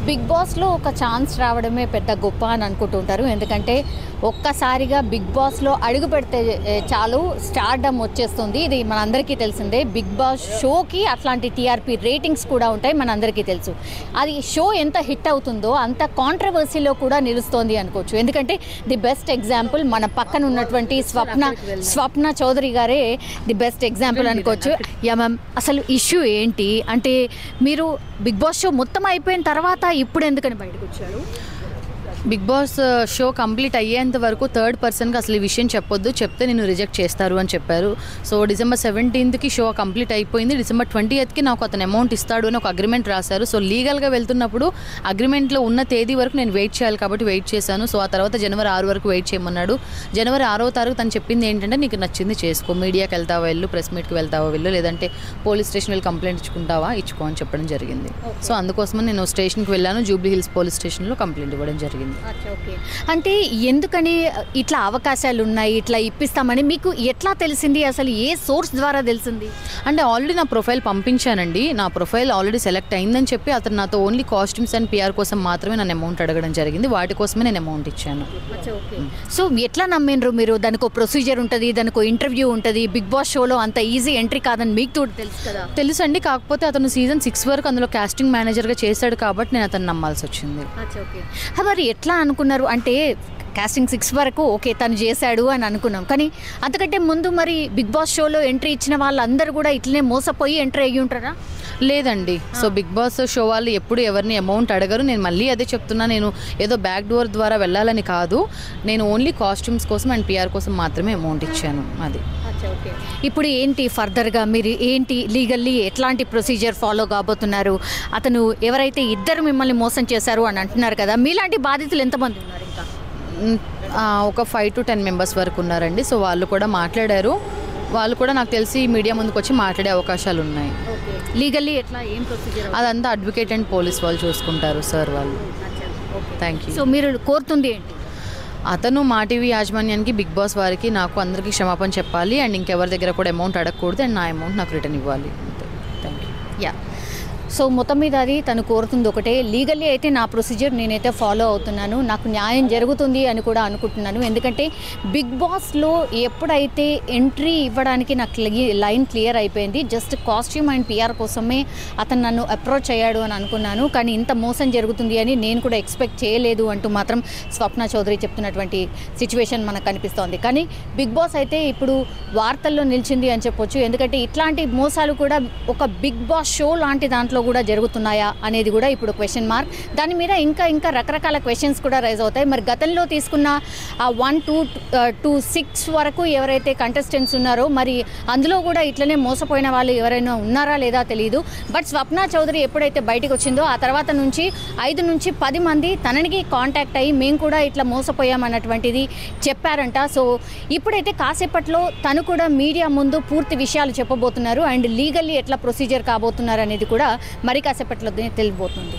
Big బాస్లో ఒక chance రావడమే పెద్ద గొప్ప అని అనుకుంటుంటారు. ఎందుకంటే ఒక్కసారిగా బిగ్ బాస్లో అడుగు పెడితే చాలు స్టార్డమ్ వచ్చేస్తుంది. ఇది మనందరికీ తెలిసిందే. బిగ్ బాస్ షోకి అట్లాంటి టీఆర్పీ రేటింగ్స్ కూడా ఉంటాయి, మనందరికీ తెలుసు. అది షో ఎంత హిట్ అవుతుందో అంత కాంట్రవర్సీలో కూడా నిలుస్తోంది అనుకోవచ్చు. ఎందుకంటే ది బెస్ట్ ఎగ్జాంపుల్ మన పక్కన ఉన్నటువంటి స్వప్న చౌదరి గారే ది బెస్ట్ ఎగ్జాంపుల్ అనుకోవచ్చు. యా మ్యామ్, అసలు ఇష్యూ ఏంటి అంటే మీరు బిగ్ బాస్ షో మొత్తం అయిపోయిన తర్వాత ఇప్పుడు ఎందుకని బయటకు వచ్చారు? బిగ్ బాస్ షో కంప్లీట్ అయ్యేంత వరకు థర్డ్ పర్సన్కి అసలు ఈ విషయం చెప్పొద్దు, చెప్తే నేను రిజెక్ట్ చేస్తారు అని చెప్పారు. So December 17th show complete అయిపోయింది. December 20th నాకు అతను అమౌంట్ ఇస్తాడు అని ఒక అగ్రిమెంట్ రాశారు. సో లీగల్గా వెళ్తున్నప్పుడు అగ్రిమెంట్లో ఉన్న తేదీ వరకు నేను వెయిట్ చేయాలి కాబట్టి వెయిట్ చేశాను. సో ఆ తర్వాత January 6 వరకు వెయిట్ చేయమన్నాడు. January 6వ తారీఖు తను చెప్పింది ఏంటంటే, నీకు నచ్చింది చేసుకో, మీడియాకి వెళ్తావా వెళ్ళు, ప్రెస్ మీట్కి వెళ్తావా వెళ్ళు, లేదంటే పోలీస్ స్టేషన్ వెళ్ళి కంప్లైంట్ ఇచ్చుకుంటావా ఇచ్చుకో అని చెప్పడం జరిగింది. సో అందుకోసమని నేను స్టేషన్కి వెళ్ళాను. జూబ్లీ హిల్స్ పోలీస్ స్టేషన్లో కంప్లైంట్ ఇవ్వడం జరిగింది. ఓకే, అంటే ఎందుకని ఇట్లా అవకాశాలు ఉన్నాయి, ఇట్లా ఇప్పిస్తామని మీకు ఎట్లా తెలిసింది? అసలు ఏ సోర్స్ ద్వారా తెలిసింది? అంటే ఆల్రెడీ నా ప్రొఫైల్ పంపించానండి. నా ప్రొఫైల్ ఆల్రెడీ సెలెక్ట్ అయిందని చెప్పి అతను నాతో ఓన్లీ కాస్ట్యూమ్స్ అండ్ PR కోసం మాత్రమే నన్ను అమౌంట్ అడగడం జరిగింది. వాటి కోసమే నేను అమౌంట్ ఇచ్చాను. సో ఎట్లా నమ్మిండ్రు మీరు? దానికి ఒక ప్రొసీజర్ ఉంటుంది, దానికి ఇంటర్వ్యూ ఉంటుంది. బిగ్ బాస్ షోలో అంత ఈజీ ఎంట్రీ కాదని మీకు కూడా తెలుసు కదా? తెలుసండి, కాకపోతే అతను season 6 వరకు అందులో కాస్టింగ్ మేనేజర్గా చేశాడు కాబట్టి నేను అతను నమ్మాల్సి వచ్చింది. మరి ఎట్లా అనుకున్నారు? అంటే కాస్టింగ్ 6 వరకు ఓకే తను చేశాడు అని అనుకున్నాం, కానీ అంతకంటే ముందు మరి బిగ్ బాస్ షోలో ఎంట్రీ ఇచ్చిన వాళ్ళందరూ కూడా ఇట్లనే మోసపోయి ఎంట్రీ అయ్యి ఉంటారా? లేదండి. సో బిగ్ బాస్ షో వాళ్ళు ఎప్పుడు ఎవరిని అమౌంట్ అడగరు. నేను మళ్ళీ అదే చెప్తున్నా, నేను ఏదో బ్యాక్ డోర్ ద్వారా వెళ్ళాలని కాదు, నేను ఓన్లీ కాస్ట్యూమ్స్ కోసం అండ్ PR కోసం మాత్రమే అమౌంట్ ఇచ్చాను. అది ఇప్పుడు ఏంటి ఫర్దర్గా మీరు ఏంటి లీగల్లీ ఎట్లాంటి ప్రొసీజర్ ఫాలో కాబోతున్నారు? అతను ఎవరైతే ఇద్దరు మిమ్మల్ని మోసం చేశారు అని అంటున్నారు కదా, మీలాంటి బాధితులు ఎంతమంది ఉన్నారు? ఇంకా ఒక 5 to 10 members వరకు ఉన్నారండి. సో వాళ్ళు కూడా మాట్లాడారు. వాళ్ళు కూడా నాకు తెలిసి మీడియా ముందుకు వచ్చి మాట్లాడే అవకాశాలు ఉన్నాయి. లీగల్లీ ఎట్లా ఏం ప్రొసీజర్? అదంతా అడ్వకేట్ అండ్ పోలీస్ వాళ్ళు చూసుకుంటారు సార్ వాళ్ళు. Thank you. సో మీరు కోరుతుంది ఏంటి? అతను మా టీవీ యాజమాన్యానికి, బిగ్ బాస్ వారికి, నాకు అందరికీ క్షమాపణ చెప్పాలి అండ్ ఇంకెవరి దగ్గర కూడా అమౌంట్ అడగకూడదు అండ్ నా అమౌంట్ నాకు రిటర్న్ ఇవ్వాలి. Thank you. యా, సో మొత్తం మీద అది తను కోరుతుంది ఒకటే. లీగల్లీ అయితే నా ప్రొసీజర్ నేనైతే ఫాలో అవుతున్నాను, నాకు న్యాయం జరుగుతుంది అని కూడా అనుకుంటున్నాను. ఎందుకంటే బిగ్ బాస్లో ఎప్పుడైతే ఎంట్రీ ఇవ్వడానికి నాకు లైన్ క్లియర్ అయిపోయింది, జస్ట్ కాస్ట్యూమ్ అండ్ PR కోసమే అతను నన్ను అప్రోచ్ అయ్యాడు అని అనుకున్నాను, కానీ ఇంత మోసం జరుగుతుంది అని నేను కూడా ఎక్స్పెక్ట్ చేయలేదు అంటూ మాత్రం స్వప్న చౌదరి చెప్తున్నటువంటి సిచ్యువేషన్ మనకు కనిపిస్తోంది. కానీ బిగ్ బాస్ అయితే ఇప్పుడు వార్తల్లో నిలిచింది అని చెప్పొచ్చు. ఎందుకంటే ఇట్లాంటి మోసాలు కూడా ఒక బిగ్ బాస్ షో లాంటి దాంట్లో కూడా జరుగుతున్నాయా అనేది కూడా ఇప్పుడు క్వశ్చన్ మార్క్. దాని మీద ఇంకా రకరకాల క్వశ్చన్స్ కూడా రైజ్ అవుతాయి. మరి గతంలో తీసుకున్న ఆ 1 to 6 వరకు ఎవరైతే కంటెస్టెంట్స్ ఉన్నారో మరి అందులో కూడా ఇట్లనే మోసపోయిన వాళ్ళు ఎవరైనా ఉన్నారా లేదా తెలియదు. బట్ స్వప్న చౌదరి ఎప్పుడైతే బయటకు వచ్చిందో ఆ తర్వాత నుంచి 5 నుంచి 10 మంది తనకి కాంటాక్ట్ అయ్యి మేము కూడా ఇట్లా మోసపోయామన్నటువంటిది చెప్పారంట. సో ఇప్పుడైతే కాసేపట్లో తను కూడా మీడియా ముందు పూర్తి విషయాలు చెప్పబోతున్నారు అండ్ లీగల్లీ ఎట్లా ప్రొసీజర్ కాబోతున్నారు అనేది కూడా మరి కాసేపట్లో తెలియబోతుంది.